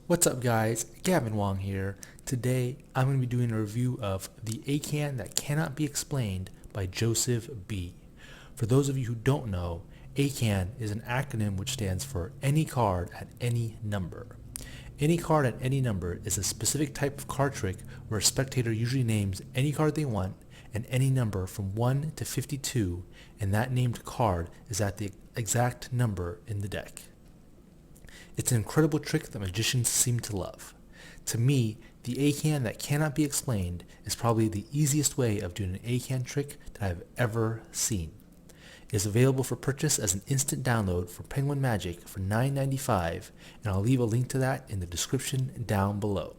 What's up guys, Gavin Wong here. Today I'm going to be doing a review of The ACAAN That Cannot Be Explained by Joseph B. For those of you who don't know, ACAAN is an acronym which stands for Any Card at Any Number. Any card at any number is a specific type of card trick where a spectator usually names any card they want and any number from 1 to 52, and that named card is at the exact number in the deck. It's an incredible trick that magicians seem to love. To me, the ACAAN That Cannot Be Explained is probably the easiest way of doing an ACAAN trick that I've ever seen. It is available for purchase as an instant download for Penguin Magic for $9.95, and I'll leave a link to that in the description down below.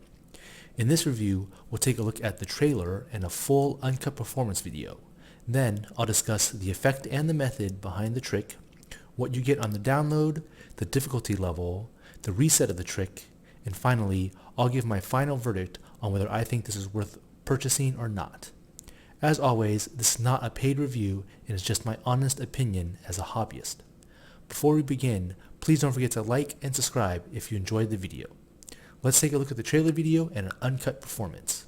In this review, we'll take a look at the trailer and a full uncut performance video. Then I'll discuss the effect and the method behind the trick, what you get on the download, the difficulty level, the reset of the trick, and finally, I'll give my final verdict on whether I think this is worth purchasing or not. As always, this is not a paid review and is just my honest opinion as a hobbyist. Before we begin, please don't forget to like and subscribe if you enjoyed the video. Let's take a look at the trailer video and an uncut performance.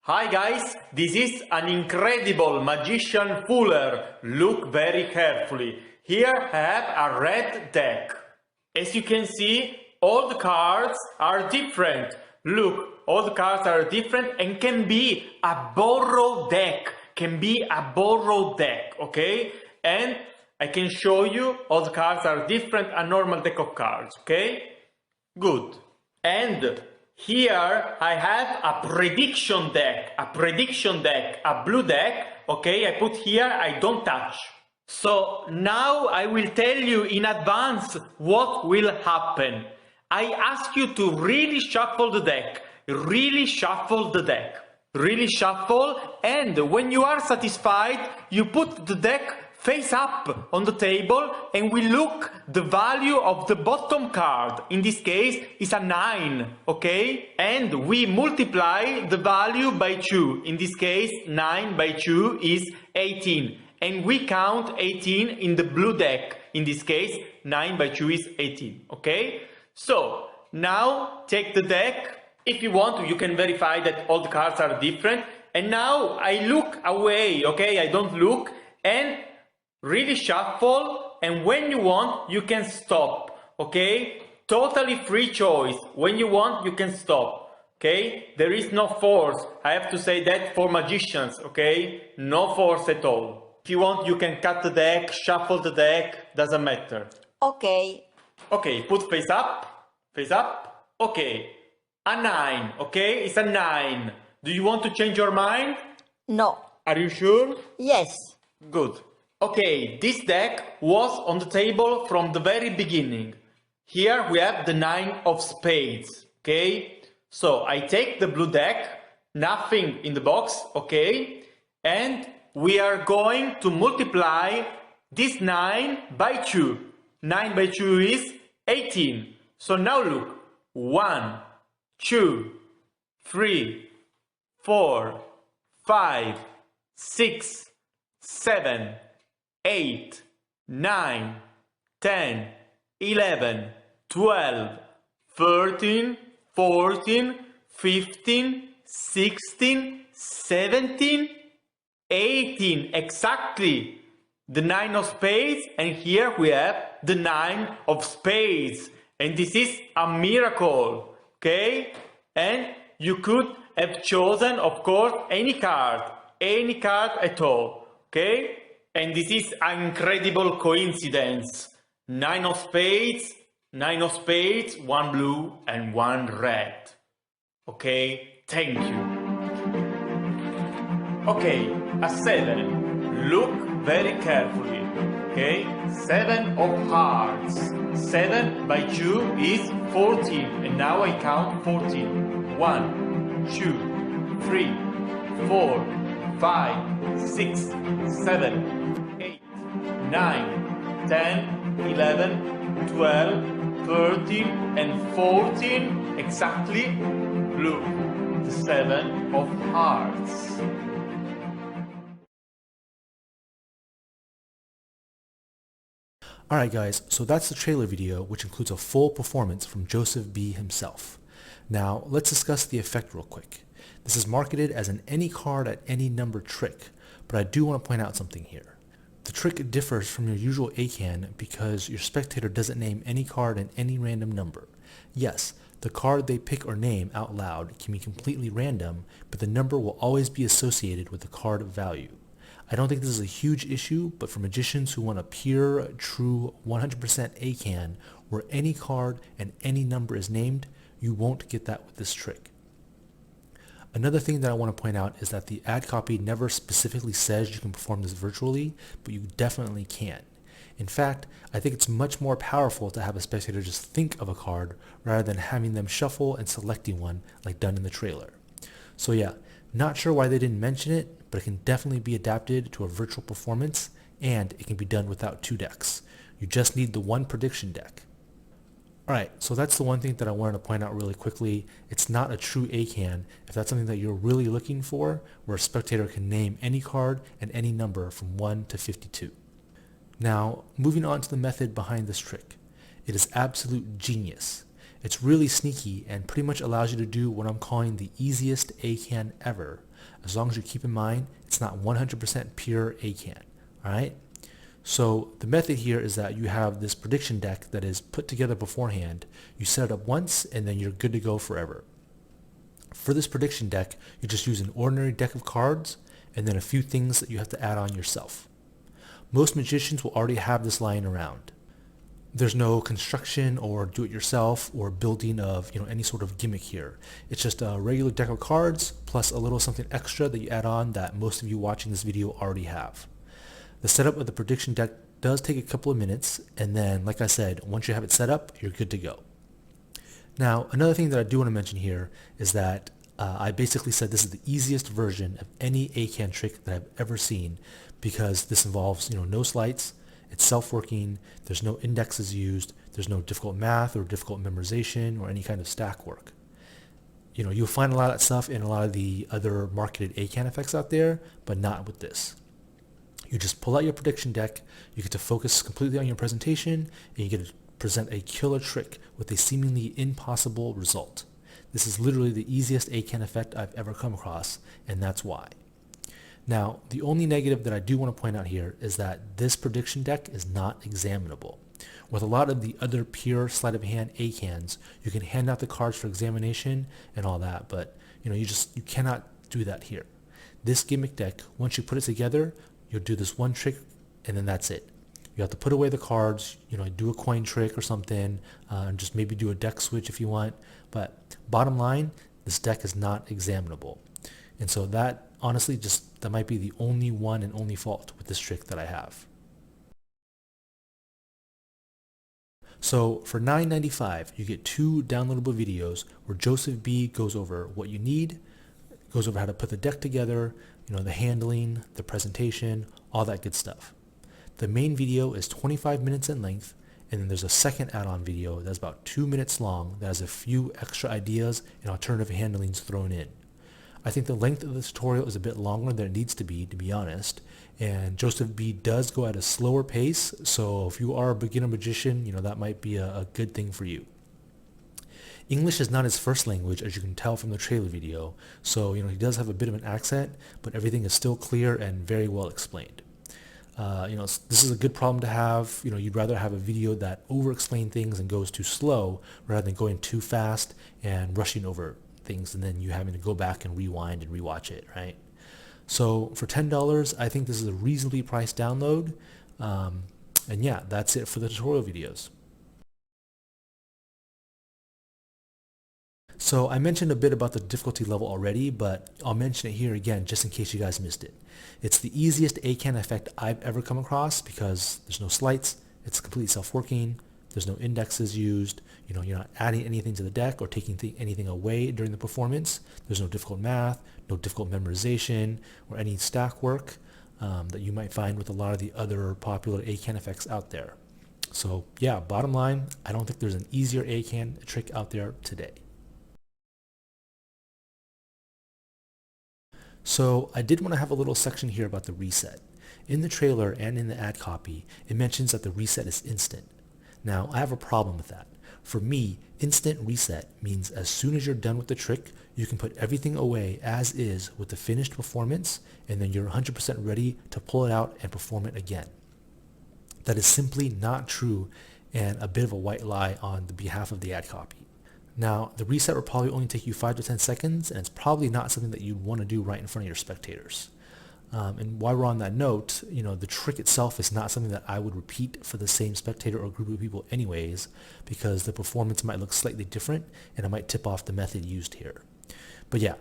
Hi guys, this is an incredible magician fooler. Look very carefully. Here I have a red deck. As you can see, all the cards are different. Look, all the cards are different and can be a borrowed deck. Okay? And I can show you all the cards are different, a normal deck of cards, okay? Good. And here I have a prediction deck, a blue deck, okay, I put here, I don't touch. So now I will tell you in advance what will happen. I ask you to really shuffle the deck, really shuffle, and when you are satisfied, you put the deck face up on the table and we look the value of the bottom card. In this case is a 9, okay? And we multiply the value by 2. In this case 9 by 2 is 18. And we count 18 in the blue deck. In this case 9 by 2 is 18, okay? So now take the deck. If you want to, you can verify that all the cards are different. And now I look away, okay? I don't look, and really shuffle, and when you want, you can stop, okay? Totally free choice. When you want, you can stop, okay? There is no force. I have to say that for magicians, okay? No force at all. If you want, you can cut the deck, shuffle the deck, doesn't matter. Okay. Okay, put face up, okay. A 9, okay? It's a 9. Do you want to change your mind? No. Are you sure? Yes. Good. Okay, this deck was on the table from the very beginning. Here we have the 9 of spades, okay? So I take the blue deck, nothing in the box, okay? And we are going to multiply this 9 by 2. 9 by 2 is 18. So now look, 1, 2, 3, 4, 5, 6, 7, 8, 9, 10, 11, 12, 13, 14, 15, 16, 17, 18, exactly. The 9 of spades, and here we have the 9 of spades. And this is a miracle, okay? And you could have chosen, of course, any card at all, okay? And this is an incredible coincidence. 9 of spades, 1 blue and 1 red. Okay, thank you. Okay, a 7. Look very carefully. Okay, 7 of hearts. 7 by 2 is 14. And now I count 14. 1, 2, 3, 4, 5, 6, 7, 8, 9, 10, 11, 12, 13, and 14. Exactly. Look, the 7 of hearts. Alright guys, so that's the trailer video, which includes a full performance from Joseph B. himself. Now, let's discuss the effect real quick. This is marketed as an any card at any number trick, but I do want to point out something here. The trick differs from your usual ACAAN because your spectator doesn't name any card in any random number. Yes, the card they pick or name out loud can be completely random, but the number will always be associated with the card value. I don't think this is a huge issue, but for magicians who want a pure, true, 100% ACAAN, where any card and any number is named, you won't get that with this trick. Another thing that I want to point out is that the ad copy never specifically says you can perform this virtually, but you definitely can. In fact, I think it's much more powerful to have a spectator just think of a card rather than having them shuffle and selecting one like done in the trailer. So yeah, not sure why they didn't mention it, but it can definitely be adapted to a virtual performance, and it can be done without 2 decks. You just need the 1 prediction deck. Alright, so that's the one thing that I wanted to point out really quickly. It's not a true ACAAN if that's something that you're really looking for, where a spectator can name any card and any number from 1 to 52. Now, moving on to the method behind this trick. It is absolute genius. It's really sneaky and pretty much allows you to do what I'm calling the easiest ACAAN ever, as long as you keep in mind it's not 100% pure ACAAN. Alright? So the method here is that you have this prediction deck that is put together beforehand. You set it up once and then you're good to go forever. For this prediction deck, you just use an ordinary deck of cards and then a few things that you have to add on yourself. Most magicians will already have this lying around. There's no construction or do-it-yourself or building of any sort of gimmick here. It's just a regular deck of cards plus a little something extra that you add on that most of you watching this video already have. The setup of the prediction deck does take a couple of minutes, and then like I said, once you have it set up, you're good to go. Now, another thing that I do want to mention here is that I basically said this is the easiest version of any ACAAN trick that I've ever seen because this involves no sleights. It's self-working, there's no indexes used, there's no difficult math or difficult memorization or any kind of stack work. You'll find a lot of that stuff in a lot of the other marketed ACAAN effects out there, but not with this. You just pull out your prediction deck, you get to focus completely on your presentation, and you get to present a killer trick with a seemingly impossible result. This is literally the easiest ACAAN effect I've ever come across, and that's why. Now, the only negative that I do want to point out here is that this prediction deck is not examinable. With a lot of the other pure sleight of hand ACAANs, you can hand out the cards for examination and all that, but you cannot do that here. This gimmick deck, once you put it together, you'll do this one trick and then that's it. You have to put away the cards, do a coin trick or something, and just maybe do a deck switch if you want, but bottom line, this deck is not examinable. And so that, honestly, that might be the only one and only fault with this trick that I have. So for $9.95, you get 2 downloadable videos where Joseph B goes over what you need, goes over how to put the deck together, the handling, the presentation, all that good stuff. The main video is 25 minutes in length, and then there's a second add-on video that's about 2 minutes long that has a few extra ideas and alternative handlings thrown in. I think the length of the tutorial is a bit longer than it needs to be honest, and Joseph B does go at a slower pace, so if you are a beginner magician, that might be a good thing for you. English is not his first language, as you can tell from the trailer video, so he does have a bit of an accent, but everything is still clear and very well explained. This is a good problem to have. You'd rather have a video that over-explains things and goes too slow rather than going too fast and rushing over things and then you having to go back and rewind and rewatch it, right? So for $10, I think this is a reasonably priced download. And yeah, that's it for the tutorial videos. So I mentioned a bit about the difficulty level already, but I'll mention it here again just in case you guys missed it. It's the easiest ACAAN effect I've ever come across because there's no sleights, it's completely self-working, there's no indexes used, you're not adding anything to the deck or taking anything away during the performance. There's no difficult math, no difficult memorization, or any stack work that you might find with a lot of the other popular ACAAN effects out there. So yeah, bottom line, I don't think there's an easier ACAAN trick out there today. So I did want to have a little section here about the reset. In the trailer and in the ad copy, it mentions that the reset is instant. Now, I have a problem with that. For me, instant reset means as soon as you're done with the trick, you can put everything away as is with the finished performance, and then you're 100% ready to pull it out and perform it again. That is simply not true and a bit of a white lie on the behalf of the ad copy. Now, the reset will probably only take you 5 to 10 seconds, and it's probably not something that you'd want to do right in front of your spectators. And while we're on that note, the trick itself is not something that I would repeat for the same spectator or group of people anyways, because the performance might look slightly different, and it might tip off the method used here. But yeah,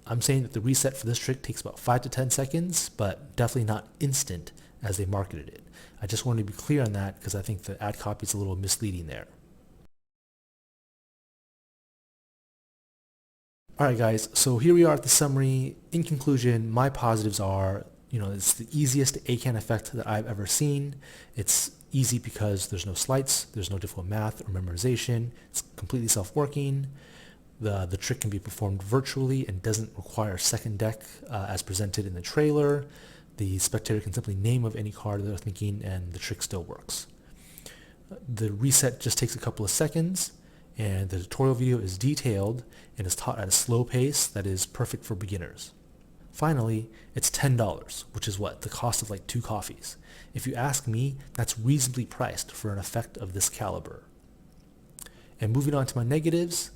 I'm saying that the reset for this trick takes about 5 to 10 seconds, but definitely not instant as they marketed it. I just wanted to be clear on that because I think the ad copy is a little misleading there. Alright guys, so here we are at the summary. In conclusion, my positives are, it's the easiest ACAAN effect that I've ever seen. It's easy because there's no sleights, there's no difficult math or memorization, it's completely self-working. The trick can be performed virtually and doesn't require a second deck as presented in the trailer. The spectator can simply name of any card they're thinking and the trick still works. The reset just takes a couple of seconds, and the tutorial video is detailed and is taught at a slow pace that is perfect for beginners. Finally, it's $10, which is the cost of like 2 coffees. If you ask me, that's reasonably priced for an effect of this caliber. And moving on to my negatives.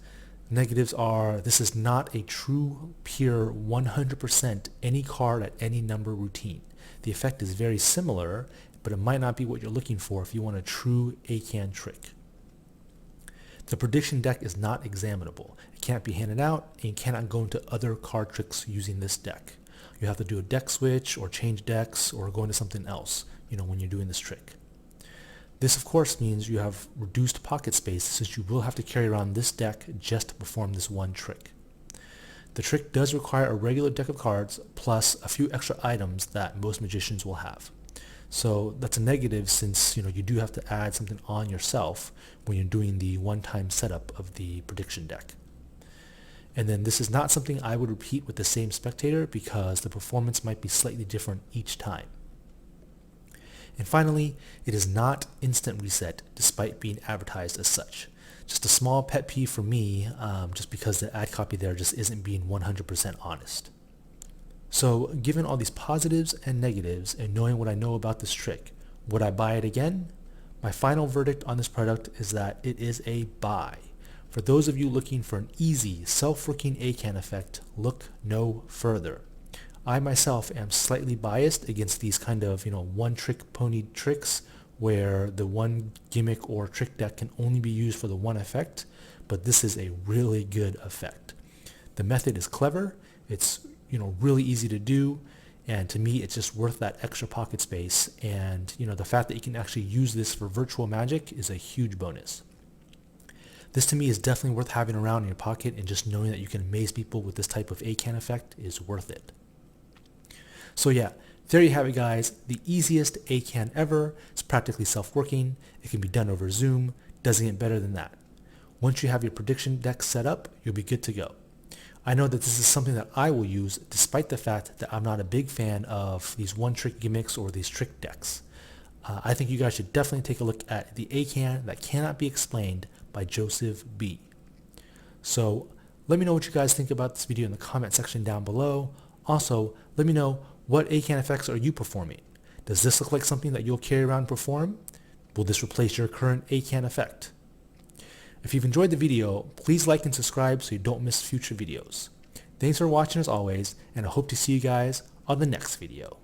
Negatives are, this is not a true, pure, 100% any card at any number routine. The effect is very similar, but it might not be what you're looking for if you want a true ACAAN trick. The prediction deck is not examinable. It can't be handed out, and you cannot go into other card tricks using this deck. You have to do a deck switch or change decks or go into something else, when you're doing this trick. This of course means you have reduced pocket space since you will have to carry around this deck just to perform this one trick. The trick does require a regular deck of cards plus a few extra items that most magicians will have. So that's a negative since you do have to add something on yourself when you're doing the one-time setup of the prediction deck. And then this is not something I would repeat with the same spectator because the performance might be slightly different each time. And finally, it is not instant reset despite being advertised as such. Just a small pet peeve for me, just because the ad copy there just isn't being 100% honest. So given all these positives and negatives and knowing what I know about this trick, would I buy it again? My final verdict on this product is that it is a buy. For those of you looking for an easy, self-working ACAAN effect, look no further. I myself am slightly biased against these kind of, one-trick pony tricks where the one gimmick or trick deck can only be used for the one effect, but this is a really good effect. The method is clever, it's really easy to do, and to me it's just worth that extra pocket space, and the fact that you can actually use this for virtual magic is a huge bonus. This to me is definitely worth having around in your pocket, and just knowing that you can amaze people with this type of ACAAN effect is worth it. So yeah, there you have it guys, the easiest ACAAN ever. It's practically self-working, it can be done over Zoom, doesn't get better than that. Once you have your prediction deck set up, you'll be good to go. I know that this is something that I will use despite the fact that I'm not a big fan of these one-trick gimmicks or these trick decks. I think you guys should definitely take a look at the ACAAN That Cannot Be Explained by Joseph B. So let me know what you guys think about this video in the comment section down below. Also, let me know, what ACAAN effects are you performing? Does this look like something that you'll carry around and perform? Will this replace your current ACAAN effect? If you've enjoyed the video, please like and subscribe so you don't miss future videos. Thanks for watching as always, and I hope to see you guys on the next video.